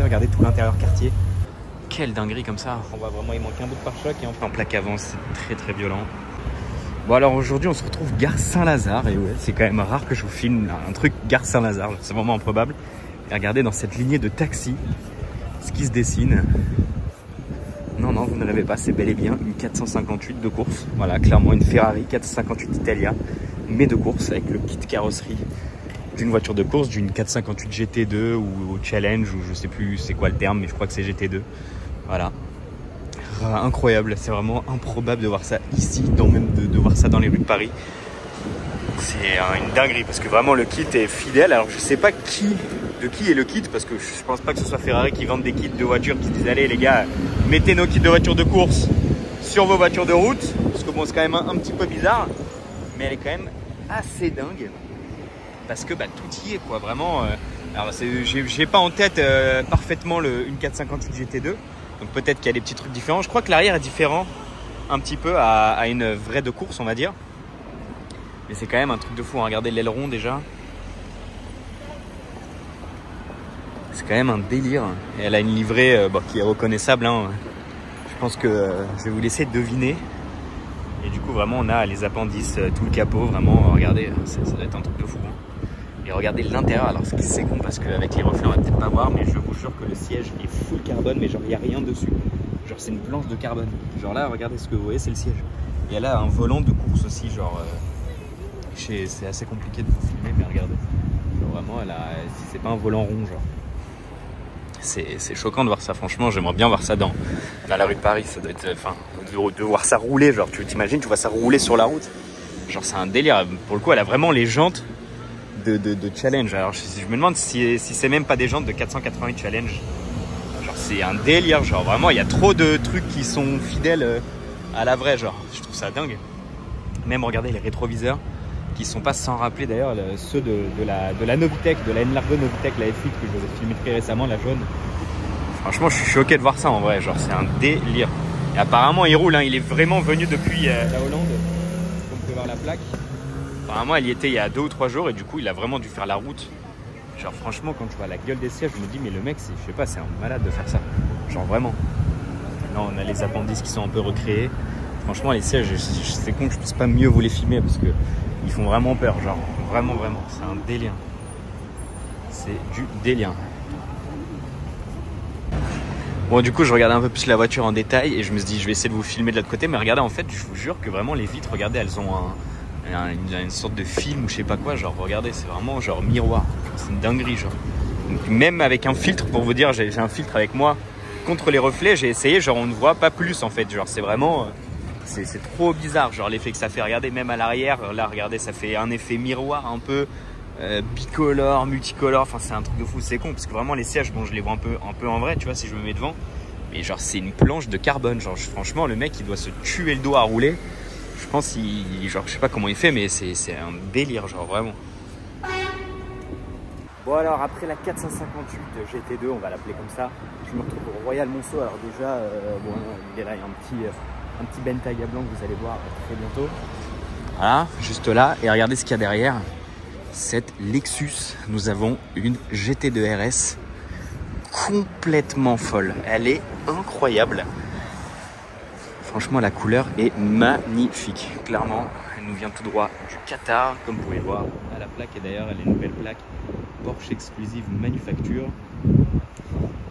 regardez tout l'intérieur quartier. Quelle dinguerie comme ça. On voit vraiment, il manque un bout de pare-choc et en plaque avant, c'est très très violent. Bon alors aujourd'hui on se retrouve gare Saint-Lazare et ouais, c'est quand même rare que je vous filme un truc gare Saint-Lazare, c'est vraiment improbable. Et regardez dans cette lignée de taxis ce qui se dessine. Non, vous ne rêvez pas, c'est bel et bien une 458 de course. Voilà, clairement une Ferrari 458 Italia, mais de course avec le kit carrosserie d'une voiture de course, d'une 458 GT2 ou Challenge, ou je sais plus c'est quoi le terme, mais je crois que c'est GT2. Voilà. Incroyable, c'est vraiment improbable de voir ça ici, même de voir ça dans les rues de Paris. C'est une dinguerie parce que vraiment le kit est fidèle. Alors je sais pas de qui est le kit parce que je pense pas que ce soit Ferrari qui vende des kits de voitures qui disent allez les gars, mettez nos kits de voitures de course sur vos voitures de route. Parce que bon, c'est quand même un petit peu bizarre, mais elle est quand même assez dingue parce que bah, tout y est quoi, vraiment. Alors j'ai pas en tête parfaitement une 458 GT2, donc peut-être qu'il y a des petits trucs différents. Je crois que l'arrière est différent un petit peu à une vraie de course on va dire. Mais c'est quand même un truc de fou, hein. Regardez l'aileron déjà. C'est quand même un délire. Et elle a une livrée qui est reconnaissable, hein. Je pense que je vais vous laisser deviner. Et du coup vraiment on a les appendices, tout le capot, vraiment regardez, ça doit être un truc de fou, hein. Et regardez l'intérieur, alors c'est con parce qu'avec les reflets on va peut-être pas voir, mais je vous jure que le siège est full carbone, mais genre il n'y a rien dessus. Genre c'est une planche de carbone. Genre là regardez ce que vous voyez, c'est le siège. Il y a là un volant de course aussi, genre... c'est assez compliqué de vous filmer, mais regardez. Genre vraiment, c'est pas un volant rond, genre. C'est choquant de voir ça, franchement. J'aimerais bien voir ça dans la rue de Paris. Ça doit être, enfin, de voir ça rouler. Genre, tu t'imagines, tu vois ça rouler sur la route. Genre, c'est un délire. Pour le coup, elle a vraiment les jantes de Challenge. Alors, je me demande si c'est même pas des jantes de 488 Challenge. Genre, c'est un délire. Genre, vraiment, il y a trop de trucs qui sont fidèles à la vraie. Genre, je trouve ça dingue. Même, regardez les rétroviseurs. Qui ne sont pas sans rappeler d'ailleurs ceux de la Novitec, de la N-Largo Novitec, la F8 que je vous ai filmé très récemment, la jaune. Franchement, je suis choqué de voir ça en vrai, genre c'est un délire. Et apparemment, il roule, hein. Il est vraiment venu depuis la Hollande, comme vous pouvez voir la plaque. Apparemment, elle y était il y a 2 ou 3 jours et du coup, il a vraiment dû faire la route. Genre franchement, quand je vois la gueule des sièges, je me dis, mais le mec, je sais pas, c'est un malade de faire ça. Genre vraiment. Là, on a les appendices qui sont un peu recréés. Franchement, les sièges, c'est con que je puisse pas mieux vous les filmer parce que ils font vraiment peur, genre vraiment, c'est un délire. C'est du délire. Bon, du coup, je regardais un peu plus la voiture en détail et je me suis dit, je vais essayer de vous filmer de l'autre côté. Mais regardez, en fait, je vous jure que vraiment les vitres, regardez, elles ont une sorte de film ou je sais pas quoi. Genre, regardez, c'est vraiment genre miroir. C'est une dinguerie, genre. Donc, même avec un filtre, pour vous dire, j'ai un filtre avec moi contre les reflets. J'ai essayé, genre, on ne voit pas plus en fait. Genre, c'est vraiment. C'est trop bizarre, genre l'effet que ça fait. Regardez, même à l'arrière, là, regardez, ça fait un effet miroir un peu bicolore, multicolore. Enfin, c'est un truc de fou, c'est con, parce que vraiment, les sièges, bon, je les vois un peu en vrai, tu vois, si je me mets devant. Mais genre, c'est une planche de carbone. Genre, franchement, le mec, il doit se tuer le dos à rouler. Je pense, genre, je sais pas comment il fait, mais c'est un délire, genre, vraiment. Bon, alors, après la 458 GT2, on va l'appeler comme ça, je me retrouve au Royal Monceau. Alors, déjà, bon, il est là, il y a un petit Bentayga blanc que vous allez voir très bientôt. Voilà, juste là. Et regardez ce qu'il y a derrière. Cette Lexus. Nous avons une GT2 RS complètement folle. Elle est incroyable. Franchement, la couleur est magnifique. Clairement, elle nous vient tout droit du Qatar, comme vous pouvez le voir. À la plaque, et d'ailleurs, elle est une nouvelle plaque Porsche Exclusive Manufacture.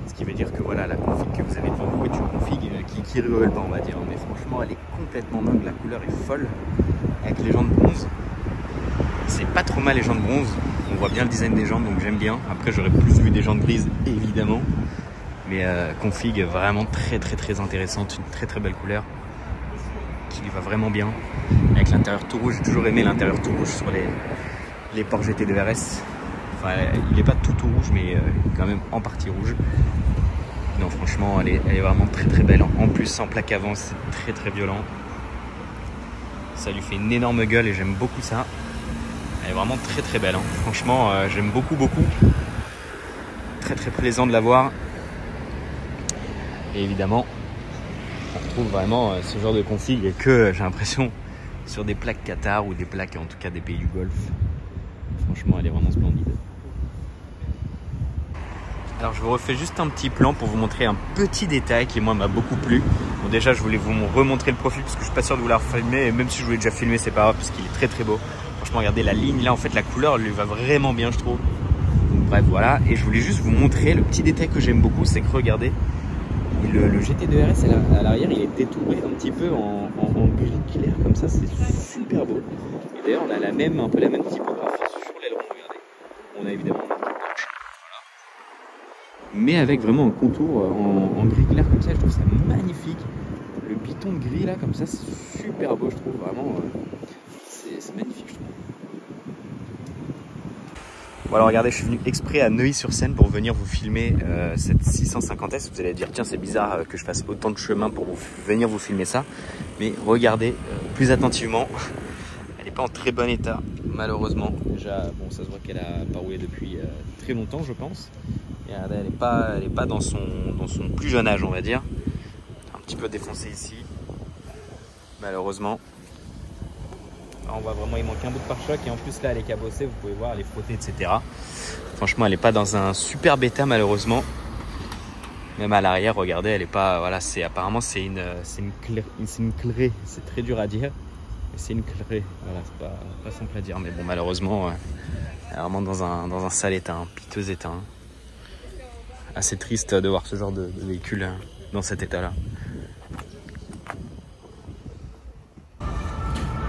Ce qui veut dire que voilà, la config que vous avez devant vous est une config qui rigole pas, on va dire. Mais franchement, elle est complètement dingue. La couleur est folle. Avec les jantes bronze. C'est pas trop mal les jantes bronze. On voit bien le design des jantes, donc j'aime bien. Après, j'aurais plus vu des jantes grises, évidemment. Mais config vraiment très intéressante. Une très belle couleur. Qui lui va vraiment bien. Avec l'intérieur tout rouge. J'ai toujours aimé l'intérieur tout rouge sur les Porsche GT2 RS. Enfin, il n'est pas tout rouge, mais quand même en partie rouge. Non, franchement, elle est vraiment très belle. En plus, en plaque avant, c'est très violent. Ça lui fait une énorme gueule et j'aime beaucoup ça. Elle est vraiment très belle, hein. Franchement, j'aime beaucoup. Très plaisant de la voir. Et évidemment, on retrouve vraiment ce genre de config que j'ai l'impression sur des plaques Qatar ou des plaques en tout cas des pays du Golfe. Franchement, elle est vraiment splendide. Alors je vous refais juste un petit plan pour vous montrer un petit détail qui moi m'a beaucoup plu. Bon déjà je voulais vous remontrer le profil parce que je suis pas sûr de vouloir filmer et même si je voulais déjà filmer c'est pas grave parce qu'il est très très beau. Franchement regardez la ligne là, en fait la couleur lui va vraiment bien je trouve. Donc, bref voilà, et je voulais juste vous montrer le petit détail que j'aime beaucoup, c'est que regardez, le GT2 RS à l'arrière il est détouré un petit peu en gris clair comme ça, c'est super beau. Et d'ailleurs on a un peu la même typographie sur l'aileron, regardez. On a évidemment mais avec vraiment un contour en gris clair comme ça, je trouve ça magnifique. Le piton gris là comme ça, c'est super beau je trouve, vraiment c'est magnifique je trouve. Bon alors regardez, je suis venu exprès à Neuilly-sur-Seine pour venir vous filmer cette 650S. Vous allez dire tiens c'est bizarre que je fasse autant de chemin pour venir vous filmer ça. Mais regardez plus attentivement, elle n'est pas en très bon état malheureusement. Déjà bon ça se voit qu'elle a pas roulé depuis très longtemps je pense. Et regardez, elle est pas dans son plus jeune âge on va dire. Un petit peu défoncée ici malheureusement. Là, on voit vraiment il manque un bout de pare-choc et en plus là elle est cabossée, vous pouvez voir elle est frottée etc. Franchement elle n'est pas dans un super état malheureusement. Même à l'arrière regardez elle est pas, voilà apparemment c'est une clé, c'est très dur à dire. Mais c'est une clé, voilà c'est pas simple à dire mais bon malheureusement elle est vraiment dans un sale état, un piteux état. Assez triste de voir ce genre de véhicule dans cet état là.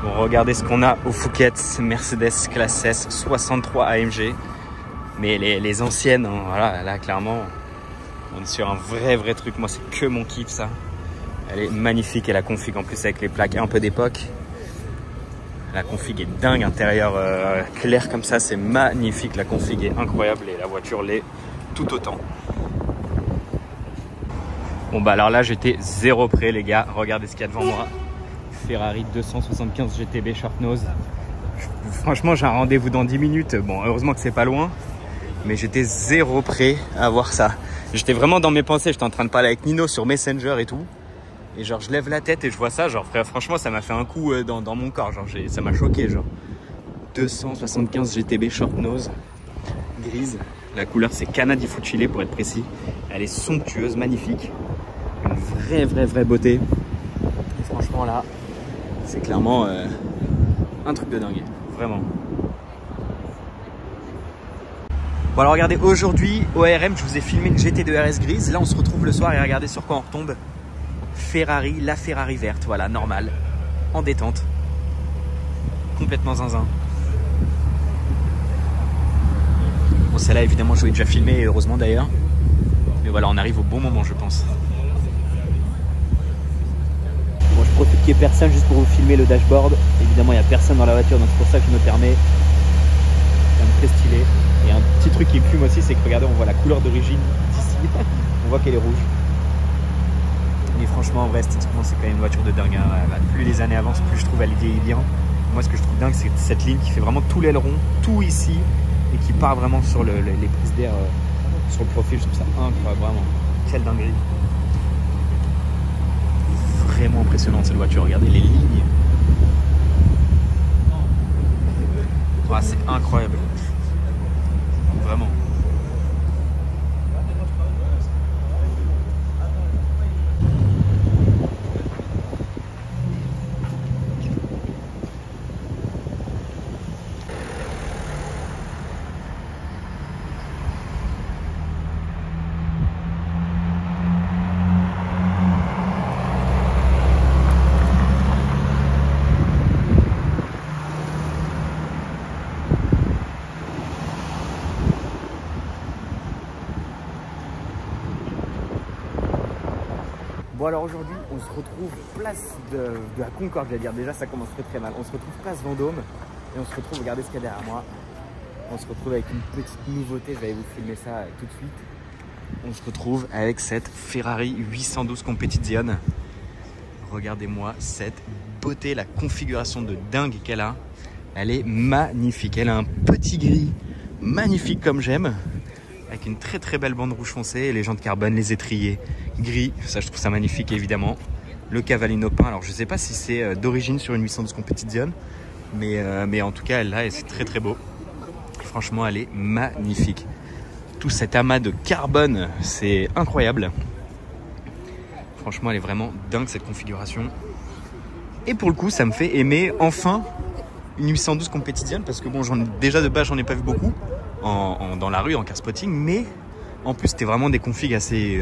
Bon, regardez ce qu'on a au Fouquet, Mercedes classe S 63 AMG. Mais les anciennes, hein, voilà, là clairement, on est sur un vrai truc. Moi, c'est que mon kiff ça. Elle est magnifique et la config en plus avec les plaques un peu d'époque. La config est dingue, intérieur clair comme ça, c'est magnifique. La config est incroyable et la voiture l'est tout autant. Bon bah alors là, j'étais zéro près les gars. Regardez ce qu'il y a devant moi. Ferrari 275 GTB Short Nose. Franchement j'ai un rendez-vous dans 10 minutes. Bon heureusement que c'est pas loin. Mais j'étais zéro prêt à voir ça. J'étais vraiment dans mes pensées. J'étais en train de parler avec Nino sur Messenger et tout. Et genre je lève la tête et je vois ça. Genre frère, franchement ça m'a fait un coup dans mon corps. Genre ça m'a choqué. Genre 275 GTB Short Nose grise. La couleur c'est Cana di Fucile pour être précis. Elle est somptueuse, magnifique. Une vraie beauté. Et franchement là c'est clairement un truc de dingue, vraiment. Bon alors regardez, aujourd'hui au ARM je vous ai filmé une GT2 RS grise. Là on se retrouve le soir et regardez sur quoi on retombe. Ferrari, la Ferrari verte, voilà, normal, en détente, complètement zinzin. Bon celle-là évidemment je l'ai déjà filmé, heureusement d'ailleurs. Mais voilà, on arrive au bon moment je pense. Bon, je profite qu'il n'y ait personne juste pour vous filmer le dashboard. Évidemment, il n'y a personne dans la voiture, donc c'est pour ça que je me permets. C'est quand même très stylé. Et un petit truc qui me fume aussi, c'est que regardez, on voit la couleur d'origine d'ici. On voit qu'elle est rouge. Mais franchement, en vrai, esthétiquement, c'est quand même une voiture de dingue. Hein. Plus les années avancent, plus je trouve elle vieillit bien. Moi, ce que je trouve dingue, c'est cette ligne qui fait vraiment tout l'aileron, tout ici, et qui part vraiment sur les prises d'air sur le profil. Je trouve ça incroyable, vraiment. Quelle dinguerie. Vraiment impressionnante cette voiture, regardez les lignes. Ah, c'est incroyable. Vraiment. Bon alors aujourd'hui on se retrouve place de la Concorde, j'allais dire, déjà ça commence très mal. On se retrouve place Vendôme et on se retrouve, regardez ce qu'il y a derrière moi. On se retrouve avec une petite nouveauté, je vais vous filmer ça tout de suite. On se retrouve avec cette Ferrari 812 Competizione. Regardez-moi cette beauté, la configuration de dingue qu'elle a. Elle est magnifique, elle a un petit gris magnifique comme j'aime. Avec une très belle bande rouge foncé et les jantes carbone, les étriers gris, ça je trouve ça magnifique évidemment. Le cavallino peint, alors je sais pas si c'est d'origine sur une 812 Competizione, mais en tout cas elle là et c'est très beau. Et franchement elle est magnifique. tout cet amas de carbone, c'est incroyable. Franchement, elle est vraiment dingue cette configuration. Et pour le coup, ça me fait aimer enfin une 812 compétitionne parce que bon, déjà de base, j'en ai pas vu beaucoup dans la rue, en car spotting, mais en plus, c'était vraiment des configs assez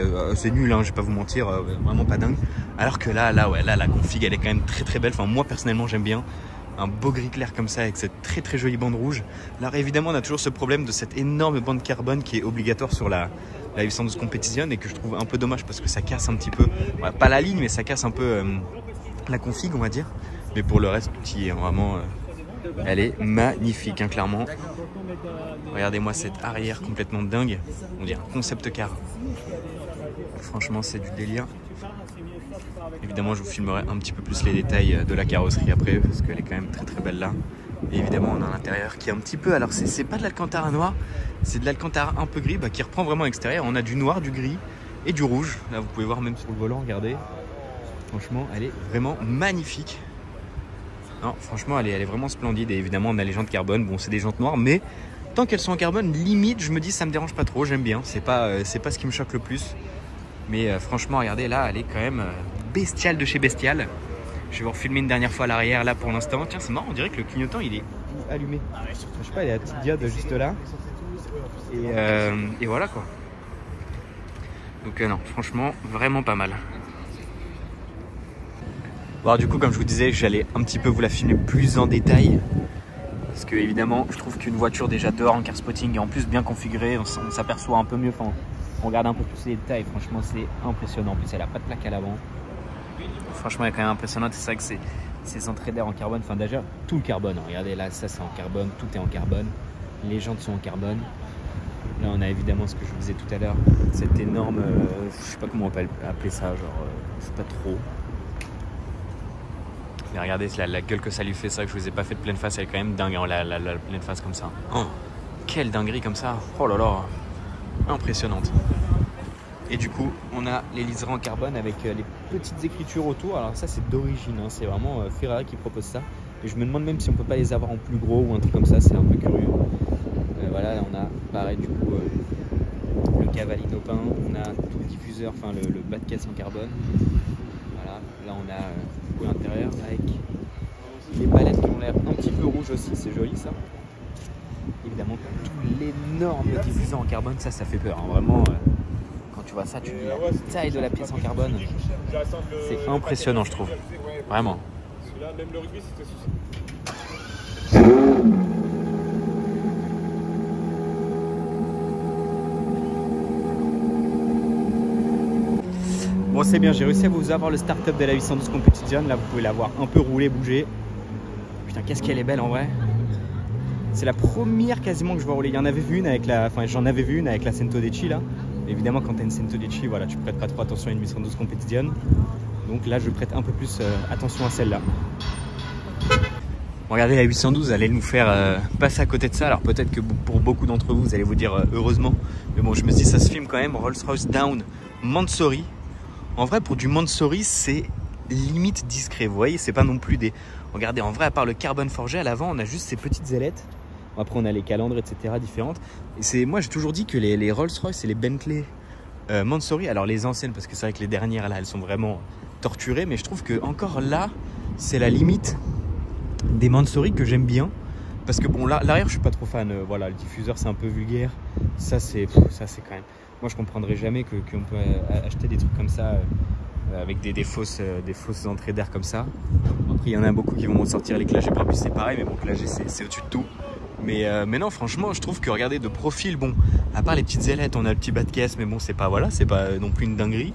nuls, hein, je vais pas vous mentir, vraiment pas dingue. Alors que là, la config, elle est quand même très très belle. Enfin, moi personnellement, j'aime bien un beau gris clair comme ça avec cette très très jolie bande rouge. Alors évidemment, on a toujours ce problème de cette énorme bande carbone qui est obligatoire sur la 812 compétition et que je trouve un peu dommage parce que ça casse un petit peu, pas la ligne, mais ça casse un peu la config, on va dire. Mais pour le reste, l'outil est vraiment, elle est magnifique, hein, clairement. Regardez-moi cette arrière complètement dingue, on dirait un concept car. Franchement, c'est du délire. Évidemment, je vous filmerai un petit peu plus les détails de la carrosserie après parce qu'elle est quand même très très belle là. Et évidemment, on a l'intérieur qui est un petit peu, alors c'est pas de l'Alcantara noir, c'est de l'Alcantara un peu gris qui reprend vraiment l'extérieur. On a du noir, du gris et du rouge. Là, vous pouvez voir même sur le volant, regardez. Franchement, elle est vraiment magnifique. Non, franchement, elle est vraiment splendide. Et évidemment, on a les jantes carbone. Bon, c'est des jantes noires, mais tant qu'elles sont en carbone, limite, je me dis ça me dérange pas trop. J'aime bien. C'est pas ce qui me choque le plus. Mais franchement, regardez, là, elle est quand même bestiale de chez bestial. Je vais vous refilmer une dernière fois à l'arrière, là, pour l'instant. Tiens, c'est marrant, on dirait que le clignotant, il est allumé. Je sais pas, il y a la petite diode juste là. Et voilà, quoi. Donc non, franchement, vraiment pas mal. Bon, du coup, comme je vous disais, j'allais un petit peu vous la filmer plus en détail. Parce que, évidemment, je trouve qu'une voiture déjà dehors en car spotting et en plus bien configurée, on s'aperçoit un peu mieux. Enfin, on regarde un peu plus les détails. Franchement, c'est impressionnant. En plus, elle n'a pas de plaque à l'avant. Franchement, elle est quand même impressionnante. C'est vrai que ces entrées d'air en carbone, enfin, déjà, tout le carbone. Hein. Regardez, là, ça, c'est en carbone. Tout est en carbone. Les jantes sont en carbone. Là, on a évidemment ce que je vous disais tout à l'heure. Cette énorme, je sais pas comment on peut appeler ça, genre, je sais pas trop. Mais regardez la gueule que ça lui fait, ça que je vous ai pas fait de pleine face, elle est quand même dingue, hein, la pleine face comme ça. Oh, quelle dinguerie comme ça. Oh là là, impressionnante. Et du coup, on a les liserés en carbone avec les petites écritures autour. Alors ça, c'est d'origine, hein, c'est vraiment Ferrari qui propose ça. Et je me demande même si on peut pas les avoir en plus gros ou un truc comme ça, c'est un peu curieux. Voilà, là on a pareil du coup le Cavallino peint, on a tout le diffuseur, enfin le bas de caisse en carbone. Voilà, là on a l'intérieur avec les palettes qui ont l'air un petit peu rouges aussi, c'est joli ça. Évidemment, tout l'énorme diffuseur en carbone, ça fait peur, hein. Vraiment. Quand tu vois ça, tu dis la taille de la pièce en carbone, c'est impressionnant je trouve, vraiment. Bon, c'est bien, j'ai réussi à vous avoir le start-up de la 812 Competition. Là, vous pouvez la voir un peu rouler, bouger. Putain, qu'est-ce qu'elle est belle en vrai. C'est la première quasiment que je vois rouler. Il y en avait vu une avec la, enfin, j'en avais vu une avec la Cento Decci là. Évidemment, quand tu as une Cento Decci, voilà, tu prêtes pas trop attention à une 812 Competition. Donc là, je prête un peu plus attention à celle-là. Regardez, la 812 allait nous faire passer à côté de ça. Alors peut-être que pour beaucoup d'entre vous, vous allez vous dire heureusement. Mais bon, je me dis, ça se filme quand même. Rolls-Royce Down Mansory. En vrai, pour du Mansory, c'est limite discret. Vous voyez, c'est pas non plus des... Regardez, en vrai, à part le carbone forgé, à l'avant, on a juste ces petites ailettes. Après, on a les calandres, etc. différentes. Et moi, j'ai toujours dit que les Rolls-Royce et les Bentley Mansory, alors les anciennes, parce que c'est vrai que les dernières, là, elles sont vraiment torturées. Mais je trouve que encore là, c'est la limite des Mansory que j'aime bien. Parce que bon, l'arrière, je suis pas trop fan. Voilà, le diffuseur, c'est un peu vulgaire. Ça, c'est quand même... Moi, je comprendrais jamais qu'on peut acheter des trucs comme ça avec des fausses entrées d'air comme ça. Après, il y en a beaucoup qui vont sortir les clagés par plus, c'est pareil, mais bon, clagé, c'est au-dessus de tout. Mais non, franchement, je trouve que regardez de profil, bon, à part les petites ailettes, on a le petit bas de caisse, mais bon, c'est pas non plus une dinguerie.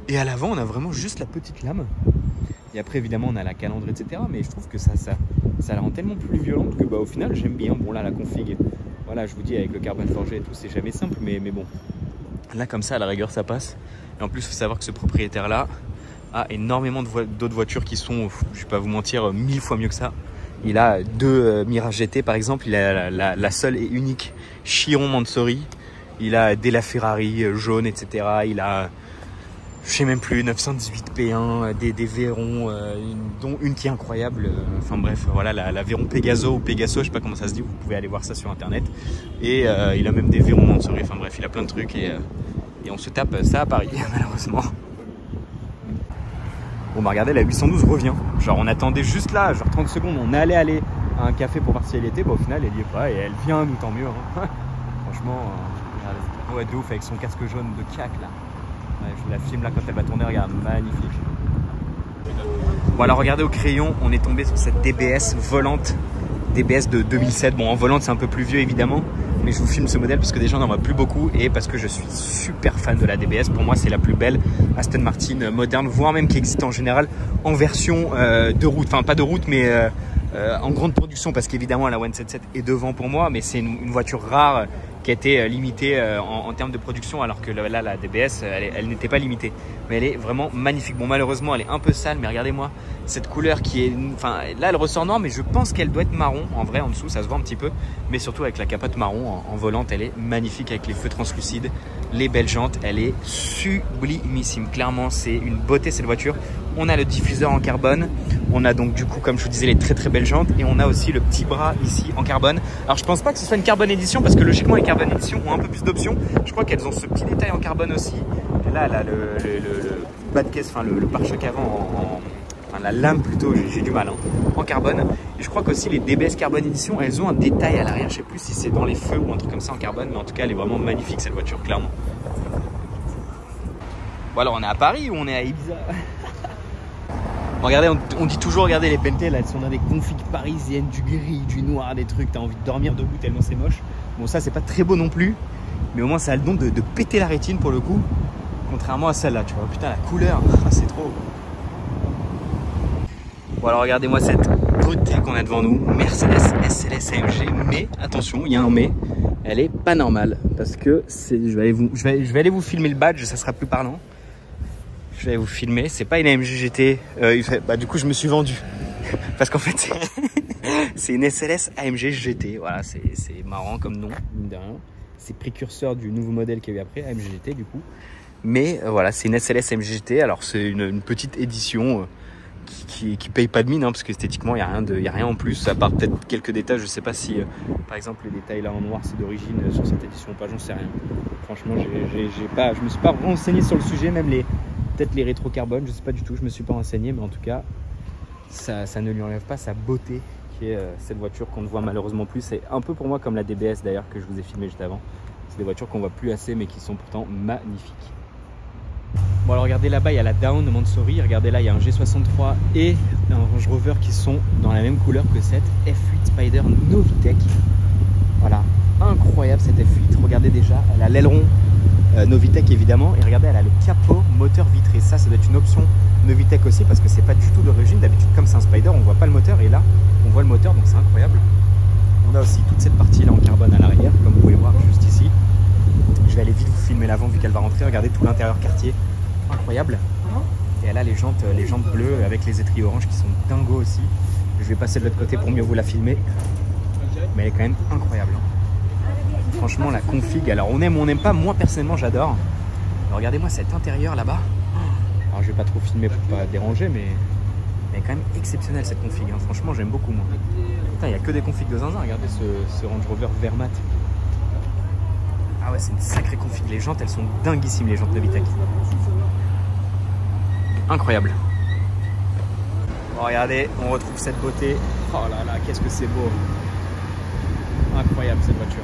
Et à l'avant, on a vraiment juste la petite lame. Et après, évidemment, on a la calandre, etc. Mais je trouve que ça la rend tellement plus violente que, bah, au final, j'aime bien. Bon, là, la config, voilà, je vous dis, avec le carbone forgé et tout, c'est jamais simple, mais bon. Là, comme ça, à la rigueur, ça passe. Et en plus, il faut savoir que ce propriétaire-là a énormément d'autres voitures qui sont, je vais pas vous mentir, 1000 fois mieux que ça. Il a deux Mirage GT, par exemple. Il a la seule et unique Chiron Mansory. Il a des La Ferrari jaune, etc. Il a je sais même plus, 918 P1, des Veyron, dont une qui est incroyable. Enfin bref, voilà, la Veyron Pegaso ou Pegaso, je sais pas comment ça se dit, vous pouvez aller voir ça sur internet. Et il a même des Veyron Mansouri, enfin bref, il a plein de trucs et on se tape ça à Paris, malheureusement. Bon bah regardez, la 812 revient. Genre on attendait juste là, genre 30 secondes, on allait aller à un café pour voir si elle était, bah au final elle y est pas et elle vient, nous tant mieux. Hein. Franchement, ouais, de ouf avec son casque jaune de cac là. Ouais, je vous la filme là quand elle va tourner, regarde, magnifique. Bon alors regardez au crayon, on est tombé sur cette DBS volante, DBS de 2007. Bon en volante c'est un peu plus vieux évidemment, mais je vous filme ce modèle parce que déjà on n'en voit plus beaucoup et parce que je suis super fan de la DBS. Pour moi c'est la plus belle Aston Martin moderne, voire même qui existe en général en version de route, enfin pas de route mais en grande production, parce qu'évidemment la 177 est devant pour moi, mais c'est une voiture rare qui a été limitée en termes de production, alors que là la DBS elle n'était pas limitée, mais elle est vraiment magnifique. Bon malheureusement elle est un peu sale, mais regardez-moi cette couleur qui est, enfin là elle ressort noire, mais je pense qu'elle doit être marron en vrai, en dessous ça se voit un petit peu, mais surtout avec la capote marron en volante elle est magnifique avec les feux translucides, les belles jantes, elle est sublimissime. Clairement c'est une beauté cette voiture. On a le diffuseur en carbone, on a donc du coup comme je vous disais les très belles jantes, et on a aussi le petit bras ici en carbone. Alors je pense pas que ce soit une carbone édition parce que logiquement les carbone édition ont un peu plus d'options. Je crois qu'elles ont ce petit détail en carbone aussi. Et là elle a le bas de caisse, enfin le pare-choc avant enfin la lame plutôt, j'ai du mal hein, en carbone. Et je crois qu'aussi les DBS carbone édition, elles ont un détail à l'arrière, je sais plus si c'est dans les feux ou un truc comme ça en carbone, mais en tout cas elle est vraiment magnifique cette voiture, clairement. Bon alors on est à Paris ou on est à Ibiza? Bon, regardez, on dit toujours, regardez les Bentley là, elles sont dans des configs parisiennes, du gris, du noir, des trucs, t'as envie de dormir debout tellement c'est moche. Bon ça c'est pas très beau non plus, mais au moins ça a le don de péter la rétine pour le coup, contrairement à celle-là, tu vois, putain la couleur, c'est trop. Bon alors regardez-moi cette beauté qu'on a devant nous, Mercedes SLS AMG, mais attention, il y a un mais, elle est pas normale, parce que je vais aller vous filmer le badge, ça sera plus parlant. Je vais vous filmer, c'est pas une AMG GT, bah du coup je me suis vendu, parce qu'en fait c'est une SLS AMG GT, voilà, c'est marrant comme nom, mine de rien, c'est précurseur du nouveau modèle qu'il y a eu après, AMG GT du coup, mais voilà, c'est une SLS AMG GT, alors c'est une petite édition qui paye pas de mine, hein, parce qu'esthétiquement il n'y a rien en plus, à part peut-être quelques détails, je sais pas si par exemple les détails là en noir c'est d'origine sur cette édition ou pas, j'en sais rien, franchement je me suis pas renseigné sur le sujet, même peut-être les rétro carbone, je sais pas du tout, je me suis pas renseigné, mais en tout cas ça ne lui enlève pas sa beauté qui est cette voiture qu'on ne voit malheureusement plus. C'est un peu pour moi comme la DBS d'ailleurs que je vous ai filmé juste avant, c'est des voitures qu'on voit plus assez mais qui sont pourtant magnifiques. Bon alors regardez là-bas il y a la Dawn Mansouri, regardez là il y a un G63 et un Range Rover qui sont dans la même couleur que cette F8 Spider Novitec. Voilà, incroyable cette F8, regardez déjà, elle a l'aileron Novitec évidemment, et regardez elle a le capot moteur vitré, ça doit être une option Novitec aussi parce que c'est pas du tout d'origine, d'habitude comme c'est un Spider on voit pas le moteur et là on voit le moteur donc c'est incroyable. On a aussi toute cette partie là en carbone à l'arrière comme vous pouvez voir juste ici. Je vais aller vite vous filmer l'avant vu qu'elle va rentrer, regardez tout l'intérieur quartier, incroyable. Et elle a les jantes bleues avec les étriers orange qui sont dingos aussi. Je vais passer de l'autre côté pour mieux vous la filmer, mais elle est quand même incroyable. Franchement la config, alors on aime ou on n'aime pas, moi personnellement j'adore. Regardez-moi cet intérieur là-bas. Alors je vais pas trop filmer pour pas déranger, mais elle est quand même exceptionnelle cette config, hein. Franchement j'aime beaucoup moi. Putain, il n'y a que des configs de zinzin, regardez ce Range Rover vert mat. Ah ouais, c'est une sacrée config, les jantes elles sont dinguissimes, les jantes Novitec. Incroyable. Bon regardez, on retrouve cette beauté. Oh là là, qu'est-ce que c'est beau. Incroyable cette voiture.